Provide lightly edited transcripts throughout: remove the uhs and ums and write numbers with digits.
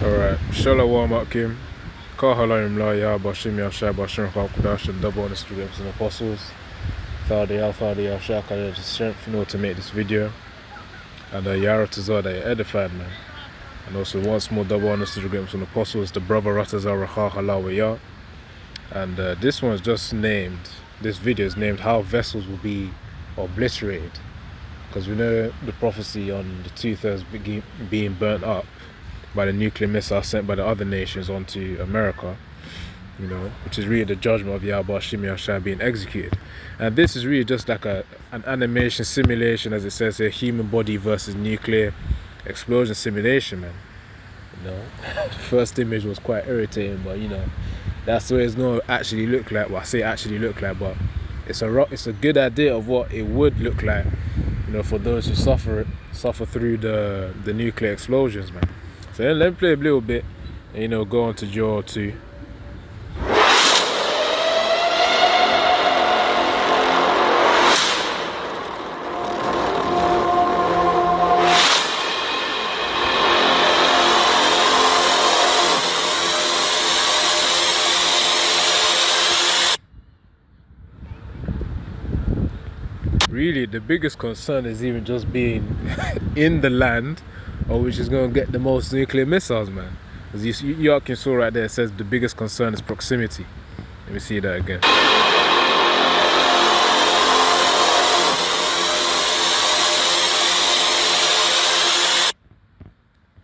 Alright, Shalom Akim, Kahalayim La Ya Bashim Yasha Bashim Kudash and double on the students and apostles. Thadi Yasha Kaya the strength in order to make this video. And Yara Tazada edified man. And also once more double on the students and apostles, the brother Ratazar Halawa. And this one's just named, this video is named How Vessels Will Be Obliterated. Because we know the prophecy on the 2/3 being burnt up by the nuclear missile sent by the other nations onto America, you know, which is really the judgment of Yahweh Shimi Ashai being executed. And this is really just like an animation simulation, as it says here, human body versus nuclear explosion simulation, man. You know, the first image was quite irritating, but you know, that's the way it's going to actually look like. Well, I say actually look like, but it's a good idea of what it would look like, you know, for those who suffer through the nuclear explosions, man. So then let me play a little bit and, you know, go on to Joel 2. Really, the biggest concern is even just being in the land, or which is going to get the most nuclear missiles, man. As you can saw right there, it says the biggest concern is proximity. Let me see that again.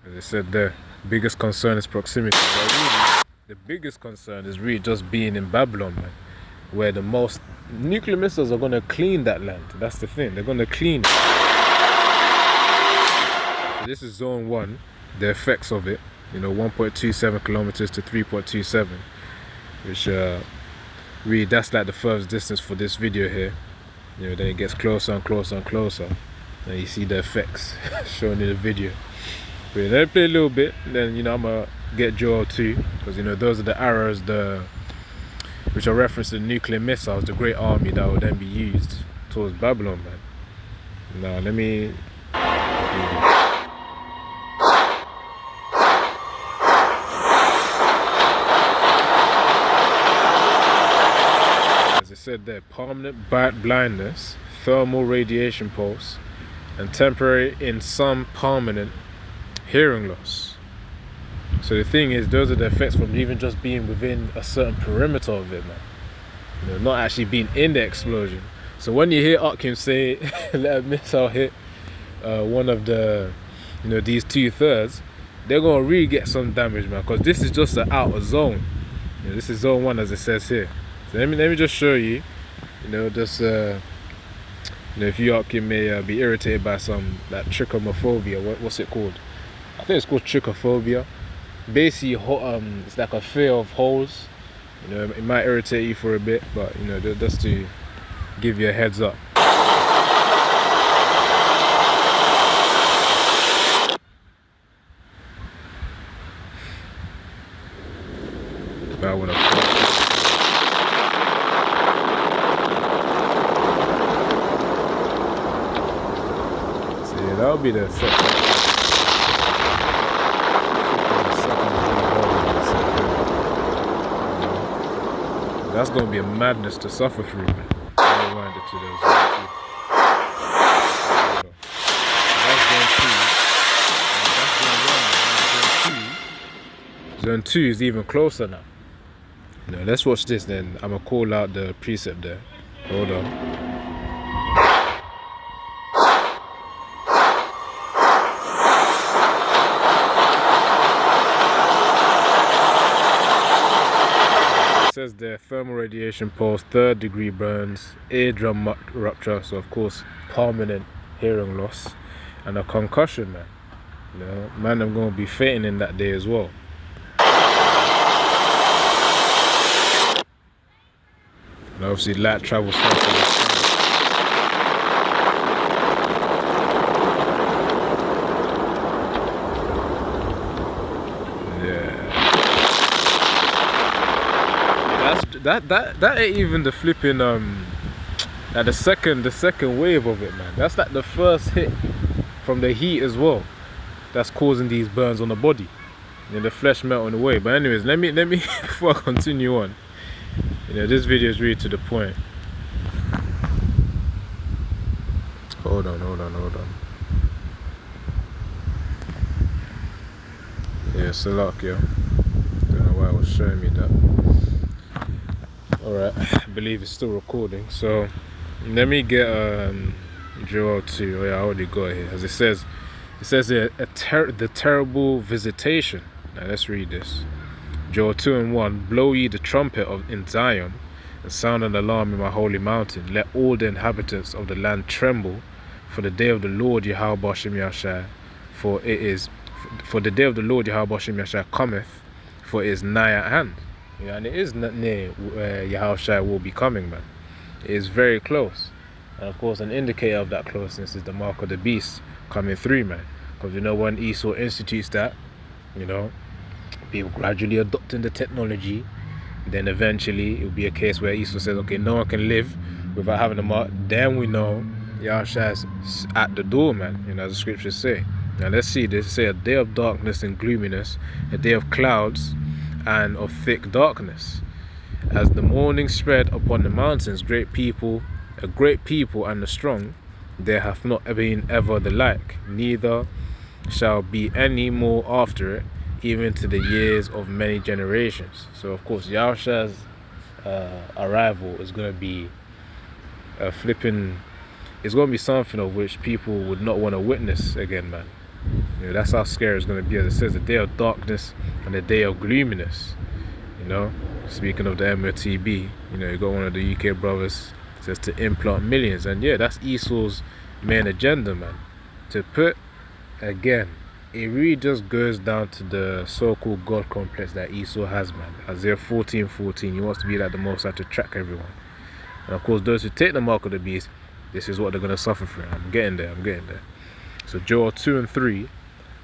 As I said there, biggest concern is proximity. But really, the biggest concern is really just being in Babylon, man, where the most nuclear missiles are going to clean that land. That's the thing, they're going to clean it. So this is zone 1, the effects of it, you know, 1.27 kilometers to 3.27, which really, that's like the furthest distance for this video here. You know, then it gets closer and closer and closer, and you see the effects shown in the video. But let me play a little bit, and then, you know, I'm gonna get Joel 2, because, you know, those are the arrows which are reference to the nuclear missiles, the great army that will then be used towards Babylon, man. Now, let me... As it said there, permanent blindness, thermal radiation pulse, and temporary in some permanent hearing loss. So the thing is, those are the effects from even just being within a certain perimeter of it, man. You know, not actually being in the explosion. So when you hear Akim say, let a missile hit one of the, you know, these 2/3, they're gonna really get some damage, man. Because this is just an outer zone. You know, this is zone 1, as it says here. So let me just show you. You know, just you know, if you Akim may be irritated by some that trichomophobia. What's it called? I think it's called trichophobia. Basically, it's like a fear of holes. You know, it might irritate you for a bit, but, you know, just to give you a heads up. I wanna so yeah, that'll be the effect. That's going to be a madness to suffer through, man. Rewind it to those. That's zone 2. Zone 2 is even closer now. Now let's watch this then. I'm going to call out the precept there. Hold on. Says there, thermal radiation pulse, 3rd degree burns, eardrum rupture, so of course permanent hearing loss, and a concussion, man. You know, man, I'm going to be fainting in that day as well. And obviously light travels faster than sound. That ain't even the flipping like the second wave of it, man. That's like the first hit from the heat as well that's causing these burns on the body. the flesh melting away. But anyways, let me before I continue on, this video is really to the point. Hold on. Yeah, Salakia. Don't know why it was showing me that. Alright, I believe it's still recording. So let me get Joel 2. Oh yeah, I already got it here. As it says here, the terrible visitation. Now let's read this. Joel 2:1. Blow ye the trumpet in Zion, and sound an alarm in my holy mountain. Let all the inhabitants of the land tremble, for the day of the Lord Yahweh Bashem Yashai, for the day of the Lord Yahweh Bashem Yashai cometh, for it is nigh at hand. Yeah, and it is near where Yahweh will be coming, man. It is very close. And of course, an indicator of that closeness is the mark of the beast coming through, man. Because when Esau institutes that, people gradually adopting the technology, then eventually it will be a case where Esau says, okay, no one can live without having a mark. Then we know Yahweh is at the door, man, as the scriptures say. Now let's see this. Say a day of darkness and gloominess, a day of clouds and of thick darkness. As the morning spread upon the mountains, a great people and the strong, there hath not been ever the like, neither shall be any more after it, even to the years of many generations. So of course Yahusha's arrival is going to be it's going to be something of which people would not want to witness again, man. That's how scary it's going to be. As it says, a day of darkness and a day of gloominess. Speaking of the MOTB, you got one of the UK brothers says to implant millions, and yeah, that's Esau's main agenda, man. To put, again, it really just goes down to the so-called God complex that Esau has, man. Isaiah 14:14, he wants to be like the Most High to track everyone. And of course, those who take the mark of the beast, this is what they're going to suffer from. I'm getting there. So Joel 2:3,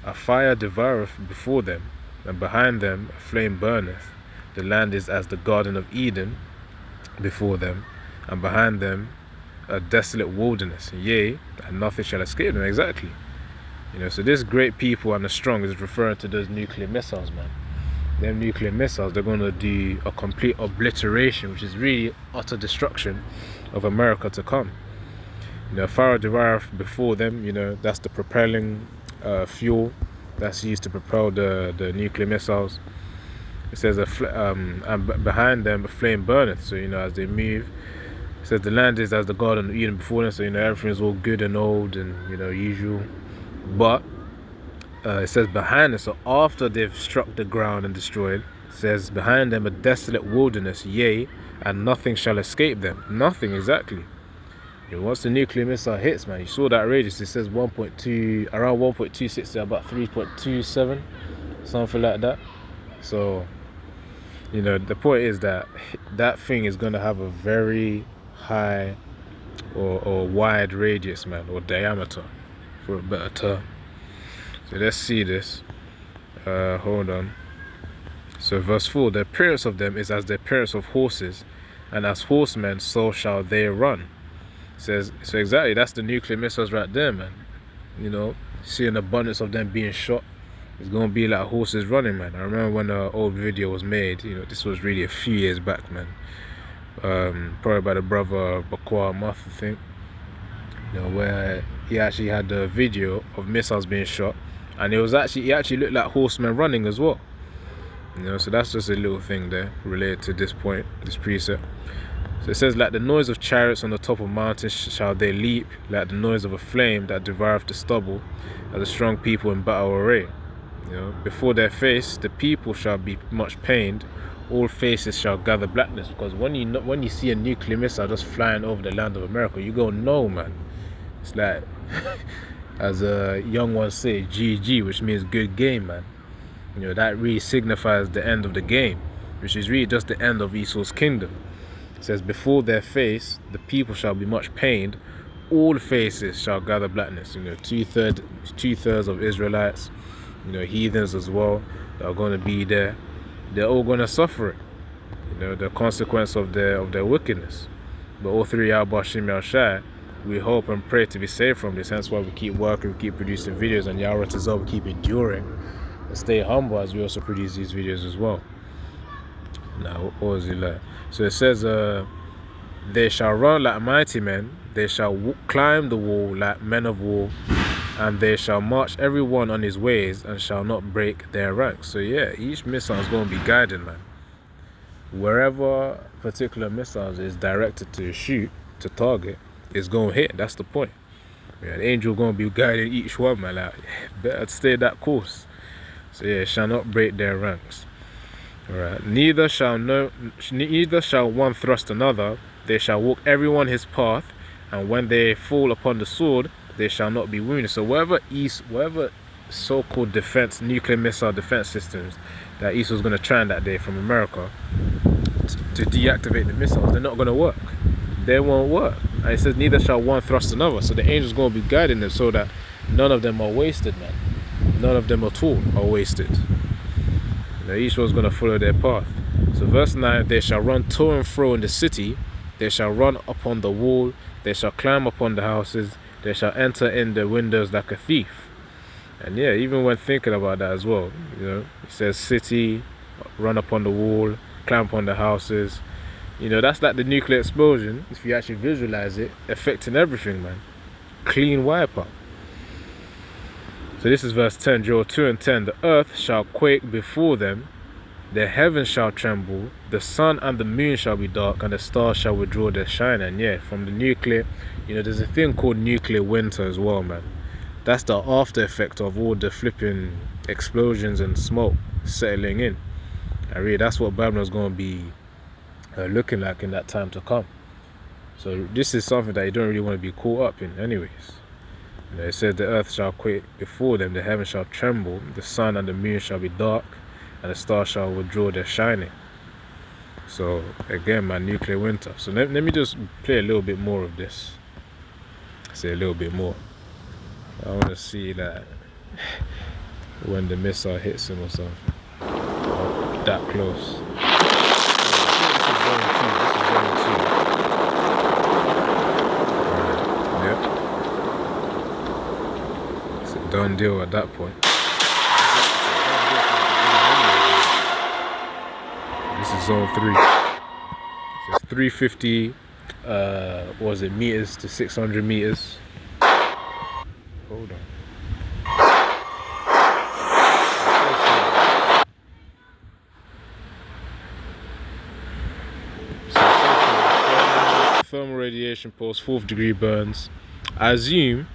a fire devoureth before them, and behind them a flame burneth. The land is as the Garden of Eden before them, and behind them a desolate wilderness. Yea, and nothing shall escape them. Exactly. So this great people and the strong is referring to those nuclear missiles, man. Them nuclear missiles, they're going to do a complete obliteration, which is really utter destruction of America to come. Fire devoureth before them, that's the propelling fuel that's used to propel the nuclear missiles. It says, and behind them a flame burneth. So, as they move, it says the land is as the Garden of Eden before them. So, everything's all good and old and, usual. But it says behind them, so after they've struck the ground and destroyed, it says behind them a desolate wilderness, yea, and nothing shall escape them. Nothing, exactly. Once the nuclear missile hits, man, you saw that radius. It says 1.2, around 1.26 to about 3.27, something like that. So, the point is that thing is going to have a very high or wide radius, man, or diameter, for a better term. So let's see this. Hold on. So verse 4, the appearance of them is as the appearance of horses, and as horsemen so shall they run. Says, so exactly, that's the nuclear missiles right there, man. See an abundance of them being shot. It's going to be like horses running, man. I remember when the old video was made, this was really a few years back, man. Probably by the brother Bakwa Muth, I think. Where he actually had the video of missiles being shot, and it actually looked like horsemen running as well. So that's just a little thing there related to this point, this precept. So it says, like the noise of chariots on the top of mountains shall they leap, like the noise of a flame that devoureth the stubble, as a strong people in battle array. Before their face the people shall be much pained, all faces shall gather blackness. Because when you see a nuclear missile just flying over the land of America, you go, no, man. It's like, as a young ones say, GG, which means good game, man. That really signifies the end of the game, which is really just the end of Esau's kingdom. It says, before their face the people shall be much pained, all faces shall gather blackness. Two-thirds of Israelites, heathens as well, that are going to be there. They're all going to suffer it, the consequence of their wickedness. But all three Yahweh Shem Yahshai, we hope and pray to be saved from this. Hence why we keep working, we keep producing videos, and Yahweh Tazal, we keep enduring and stay humble as we also produce these videos as well. Now, what was it like? So it says, they shall run like mighty men, they shall climb the wall like men of war, and they shall march every one on his ways and shall not break their ranks. So yeah, each missile is going to be guided, man. Wherever particular missiles is directed to shoot, to target, it's going to hit. That's the point. Yeah, the angel going to be guiding each one, man. Like, better stay that course. So yeah, shall not break their ranks. Alright. Neither shall one thrust another. They shall walk everyone his path, and when they fall upon the sword, they shall not be wounded. So whatever so-called defense, nuclear missile defense systems that East was going to try on that day from America to deactivate the missiles, they're not going to work. They won't work. And it says, neither shall one thrust another. So the angel's going to be guiding them so that none of them are wasted, man. None of them at all are wasted. Each one's going to follow their path. So verse 9, they shall run to and fro in the city, they shall run upon the wall, they shall climb upon the houses, they shall enter in the windows like a thief. And yeah, even when thinking about that as well, you know, it says city, run upon the wall, climb upon the houses. You know, that's like the nuclear explosion, if you actually visualize it, affecting everything, man. Clean wipeout. So this is verse 10, Joel 2 and 10. The earth shall quake before them, the heavens shall tremble, the sun and the moon shall be dark, and the stars shall withdraw their shine. And yeah, from the nuclear, you know, there's a thing called nuclear winter as well, man. That's the after effect of all the flipping explosions and smoke settling in. And really, that's what Babylon's going to be looking like in that time to come. So this is something that you don't really want to be caught up in anyways. You know, it says the earth shall quake before them, the heavens shall tremble, the sun and the moon shall be dark, and the stars shall withdraw their shining. So again, my nuclear winter. So let me just play a little bit more of this. Say a little bit more. I want to see that when the missile hits him or something. That close. This is zone 2. Done deal at that point. This is zone 3. So it's 350 what was it, meters to 600 meters. Hold on. So thermal radiation pulse, 4th degree burns. I assume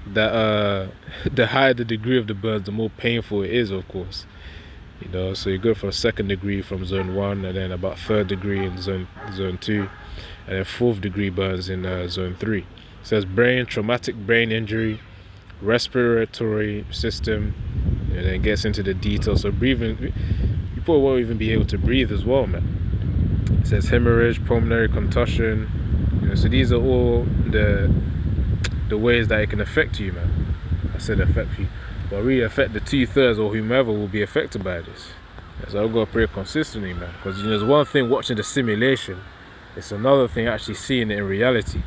that the higher the degree of the burns, the more painful it is, of course. You know, so you go for 2nd degree from zone 1, and then about 3rd degree in zone 2, and then 4th degree burns in zone 3. It says brain, traumatic brain injury, respiratory system, and then it gets into the details. So breathing, people won't even be able to breathe as well, man. It says hemorrhage, pulmonary contusion. You know, so these are all the ways that it can affect you, man. I said affect you, but really affect the 2/3 or whomever will be affected by this. So I've got to pray consistently, man, because you know, there's one thing watching the simulation, it's another thing actually seeing it in reality.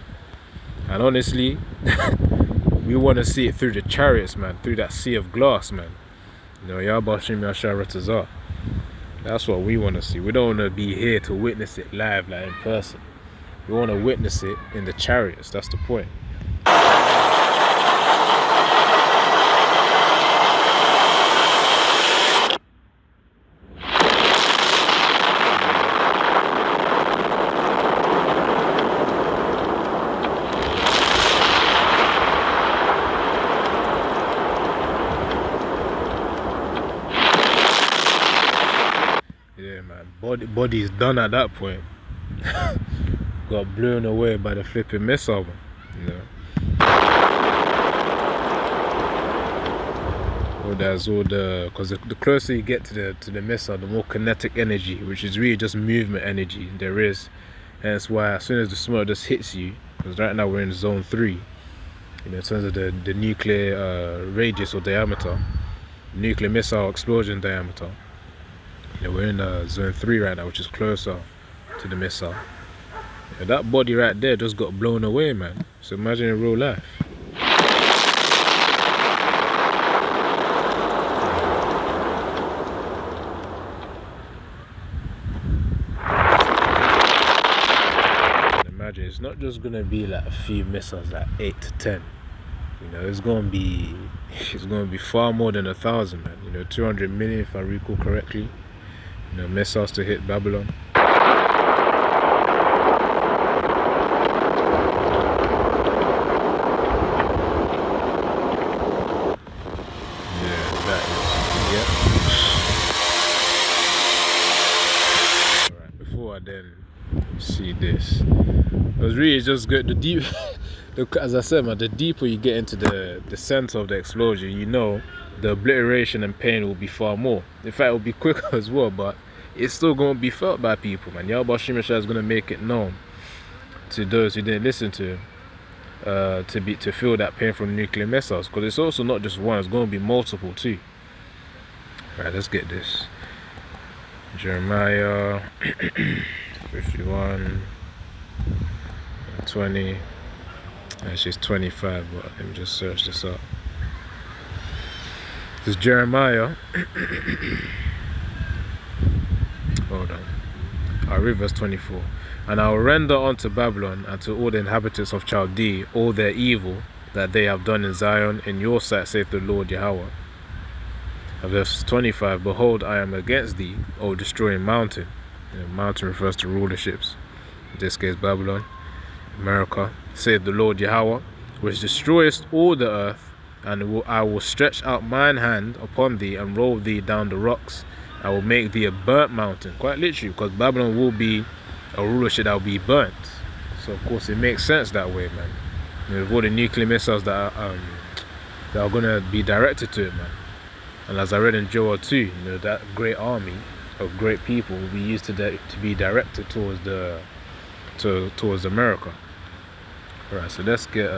And honestly, we want to see it through the chariots, man, through that sea of glass, man. You know, Yabashim Yasharatazah. That's what we want to see. We don't want to be here to witness it live, like in person. We want to witness it in the chariots. That's the point. Yeah, man. Body is done at that point. Got blown away by the flipping missile, man. You know. There's all the, because the closer you get to the missile, the more kinetic energy, which is really just movement energy there is. And that's why as soon as the smoke just hits you, because right now we're in zone 3, you know, in terms of the nuclear radius or diameter, nuclear missile explosion diameter, you know, we're in zone 3 right now, which is closer to the missile. Yeah, that body right there just got blown away, man. So imagine in real life. it's not just gonna be like a few missiles, like 8 to 10. You know, it's gonna be far more than 1,000, man. You know, 200 million if I recall correctly. You know, missiles to hit Babylon. Alright, before I then see this, it was really just good. The deep, as I said, man, the deeper you get into the center of the explosion, you know, the obliteration and pain will be far more. In fact, it will be quicker as well, but it's still going to be felt by people, man. Yahweh Shem is going to make it known to those who didn't listen to him, to feel that pain from nuclear missiles, because it's also not just one; it's going to be multiple too. Right, let's get this. Jeremiah 51, 20. Actually, it's 25, but let me just search this up. This is Jeremiah. Hold on. I'll read verse 24. And I will render unto Babylon and to all the inhabitants of Chaldea all their evil that they have done in Zion in your sight, saith the Lord Yahweh. And verse 25. Behold, I am against thee, O destroying mountain. Mountain refers to rulerships. In this case, Babylon, America, saith the Lord Yahweh, which destroyest all the earth, and I will stretch out mine hand upon thee and roll thee down the rocks. I will make thee a burnt mountain, quite literally, because Babylon will be a rulership that will be burnt. So of course it makes sense that way, man. You know, with all the nuclear missiles that are gonna be directed to it, man. And as I read in Joel 2, you know, that great army of great people will be used to be directed towards America. All right, so let's get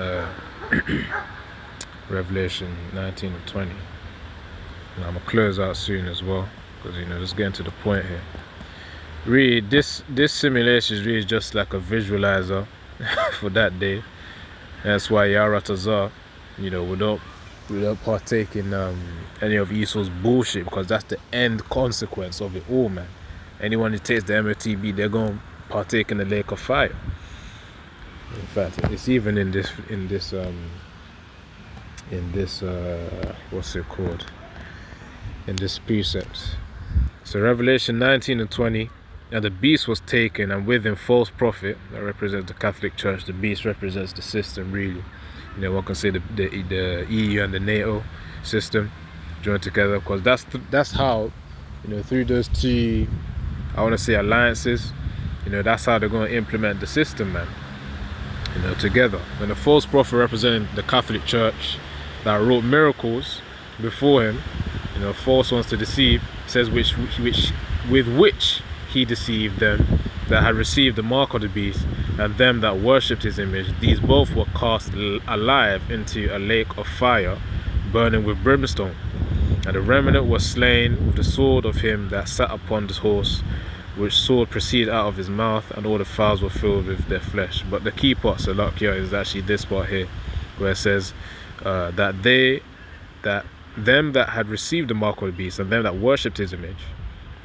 Revelation 19 and 20. And I'm gonna close out soon as well, because you know, let's get into the point here. Really, this simulation is really just like a visualizer for that day. That's why Yaratazar, you know, we don't partake in any of Esau's bullshit, because that's the end consequence of it all, man. Anyone who takes the MOTB, they're gonna partake in the lake of fire. In fact, it's even in this what's it called? In this precept. So Revelation 19 and 20. And the beast was taken, and with him false prophet, that represents the Catholic Church. The beast represents the system, really. You know, one can say the EU and the NATO system joined together, because that's how, you know, through those two, I want to say, alliances, you know, that's how they're going to implement the system, man. You know, together. And the false prophet representing the Catholic Church that wrought miracles before him, you know, false ones to deceive, says with which he deceived them that had received the mark of the beast, and them that worshipped his image. These both were cast alive into a lake of fire, burning with brimstone. And the remnant was slain with the sword of him that sat upon the horse, which sword proceeded out of his mouth, and all the fowls were filled with their flesh. But the key part, Salakia, is actually this part here, where it says that them that had received the mark of the beast, and them that worshipped his image,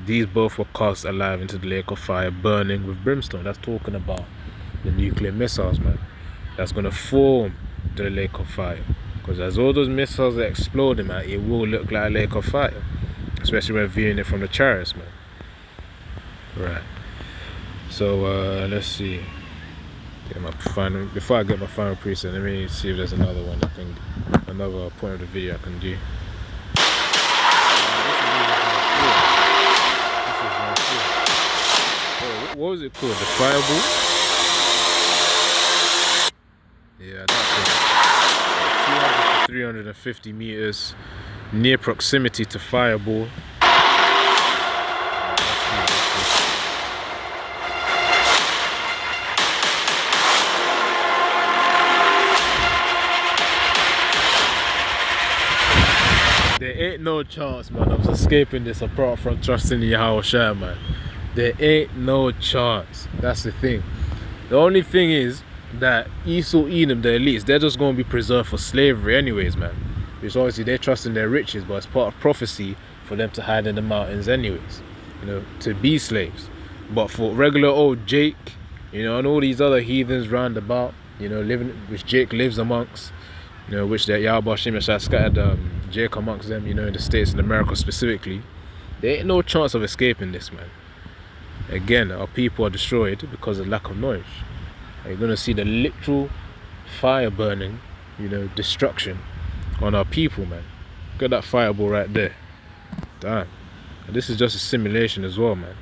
these both were cast alive into the lake of fire, burning with brimstone. That's talking about the nuclear missiles, man. That's going to form the lake of fire. Because as all those missiles are exploding, man, it will look like a lake of fire. Especially when viewing it from the chariots, man. Right. So, let's see. Before I get my final preset, let me see if there's another one another point of the video I can do. What was it called? The fireball? Yeah, that's it. 200 to 350 meters, near proximity to fireball. There ain't no chance, man, of escaping this apart from trusting in Yahweh Shai, man. There ain't no chance. That's the thing. The only thing is that Esau, Edom, the elites, they're just going to be preserved for slavery anyways, man. Which obviously they're trusting their riches, but it's part of prophecy for them to hide in the mountains anyways, you know, to be slaves. But for regular old Jake, you know, and all these other heathens round about, you know, which Jake lives amongst, you know, which that Yahweh Shem Yahshua scattered Jake amongst them, you know, in the States and America specifically. There ain't no chance of escaping this, man. Again, our people are destroyed because of lack of knowledge. And you're gonna see the literal fire burning, you know, destruction on our people, man. Look at that fireball right there. Damn. And this is just a simulation as well, man.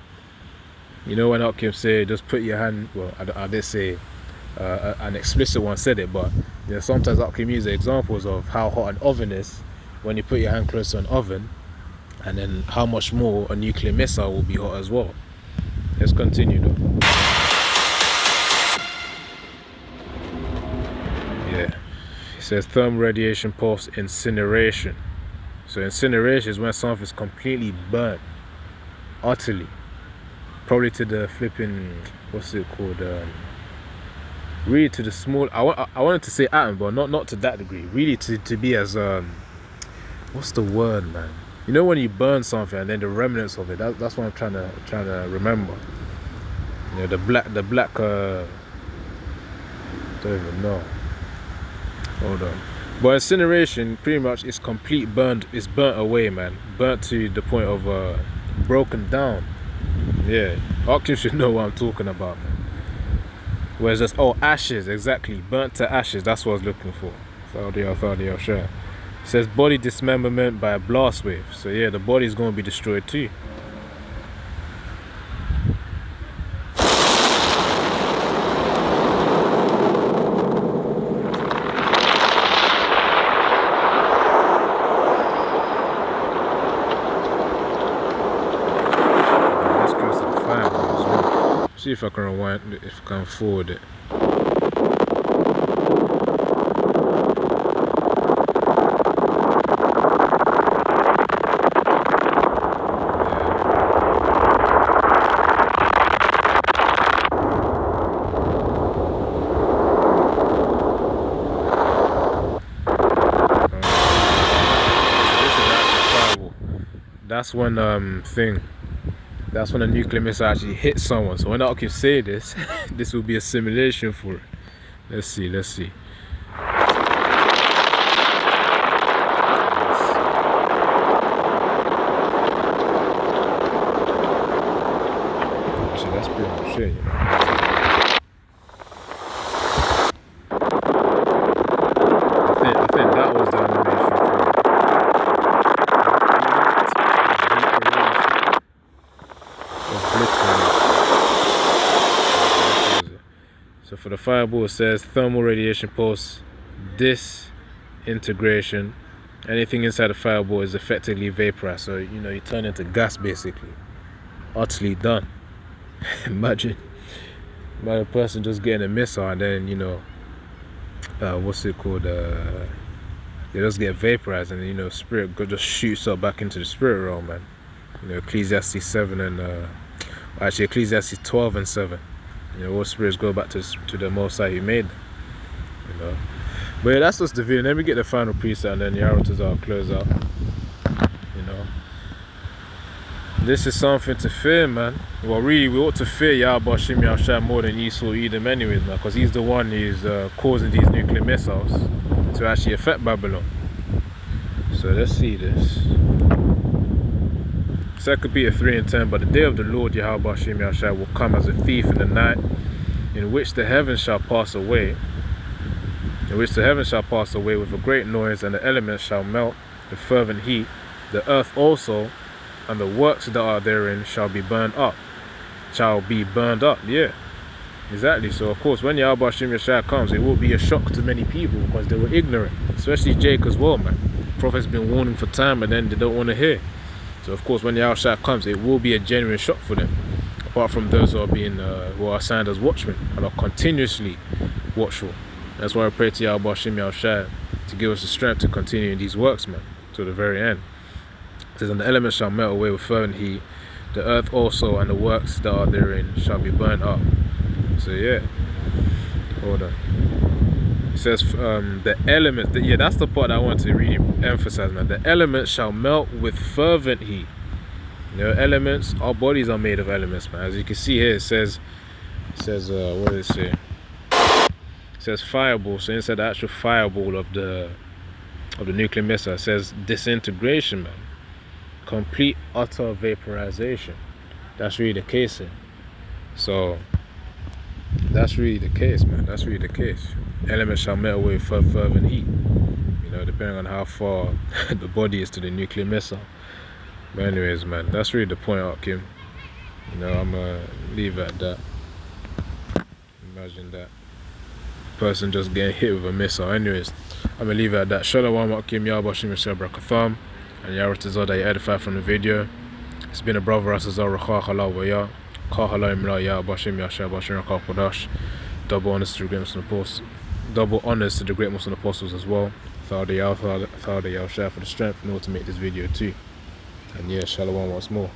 You know, when Akim say, just put your hand, well, I did say an explicit one said it, but you know, sometimes Akim uses examples of how hot an oven is when you put your hand close to an oven, and then how much more a nuclear missile will be hot as well. Let's continue though. Yeah. It says thermal radiation pulse incineration. So incineration is when something's completely burnt, utterly. Probably to the flipping, what's it called? Really to the small. I wanted to say atom, but not to that degree. Really to be as what's the word, man? You know when you burn something and then the remnants of it. That's what I'm trying to remember. You know, the black. Don't even know. Hold on. But incineration pretty much is complete burned. It's burnt away, man. Burnt to the point of broken down. Yeah, Octave should know what I'm talking about, man. Whereas just ashes, exactly, burnt to ashes. That's what I was looking for. Sure. It says body dismemberment by a blast wave. So yeah, the body's gonna be destroyed too. See if I can rewind, if I can forward it. That's when that's when a nuclear missile actually hits someone. So when I can say this, this will be a simulation for it. Let's see. Actually, that's pretty much it, you know. I think that was the animation for it. So for the fireball, it says thermal radiation pulse disintegration. Anything inside the fireball is effectively vaporized. So you know, you turn into gas basically. Utterly done. Imagine a person just getting a missile and then, you know, what's it called? They just get vaporized, and you know, spirit just shoots up back into the spirit realm, man. You know, Ecclesiastes 7 and actually Ecclesiastes 12 and 7. You know, all spirits go back to the Most High who made them. You know, but yeah, that's just the video. Let me get the final preset, and then the Yarotas I'll close out. You know, this is something to fear, man. Well, really, we ought to fear Yahweh Shem Yahshua more than Esau Edom, anyways, man, because he's the one who's causing these nuclear missiles to actually affect Babylon. So let's see this. 2 Peter 3 and 10. But the day of the Lord Yahweh Shem Yahshua will come as a thief in the night, in which the heavens shall pass away, with a great noise, and the elements shall melt with fervent heat. The earth also and the works that are therein shall be burned up. Yeah, exactly. So of course, when Yahweh Shem Yahshua comes, it will be a shock to many people because they were ignorant, especially Jake as well, man. The prophet's been warning for time, and then they don't want to hear. So of course, when Yahushua comes, it will be a genuine shock for them. Apart from those who are assigned as watchmen and are continuously watchful. That's why I pray to Yahweh Shem Yahshua to give us the strength to continue in these works, man, to the very end. It says, and the elements shall melt away with fervent heat. The earth also and the works that are therein shall be burnt up. So yeah, hold on. It says the elements, yeah, that's the part that I want to really emphasize, man. The elements shall melt with fervent heat. You know, elements, our bodies are made of elements, man. As you can see here, it says It says, what does it say? It says fireball. So inside the actual fireball of the nuclear missile, it says disintegration, man. Complete utter vaporization. That's really the case here. So that's really the case, man. That's really the case. Elements shall melt away further than heat. You know, depending on how far the body is to the nuclear missile. But anyways, man, that's really the point, Kim. You know, I'm gonna leave it at that. Imagine that person just getting hit with a missile. Anyways, I'm gonna leave it at that. Shalom, Kim, Yabashim, Yashab, Brakatham, and Yaratazah that you edified from the video. It's been a brother, Rasazar, Rakha, wa Ya. Double honors to the great Muslim apostles. Double honors to the great Muslim apostles as well. Thought they all share for the strength in order to make this video too. And yeah, shalom once more.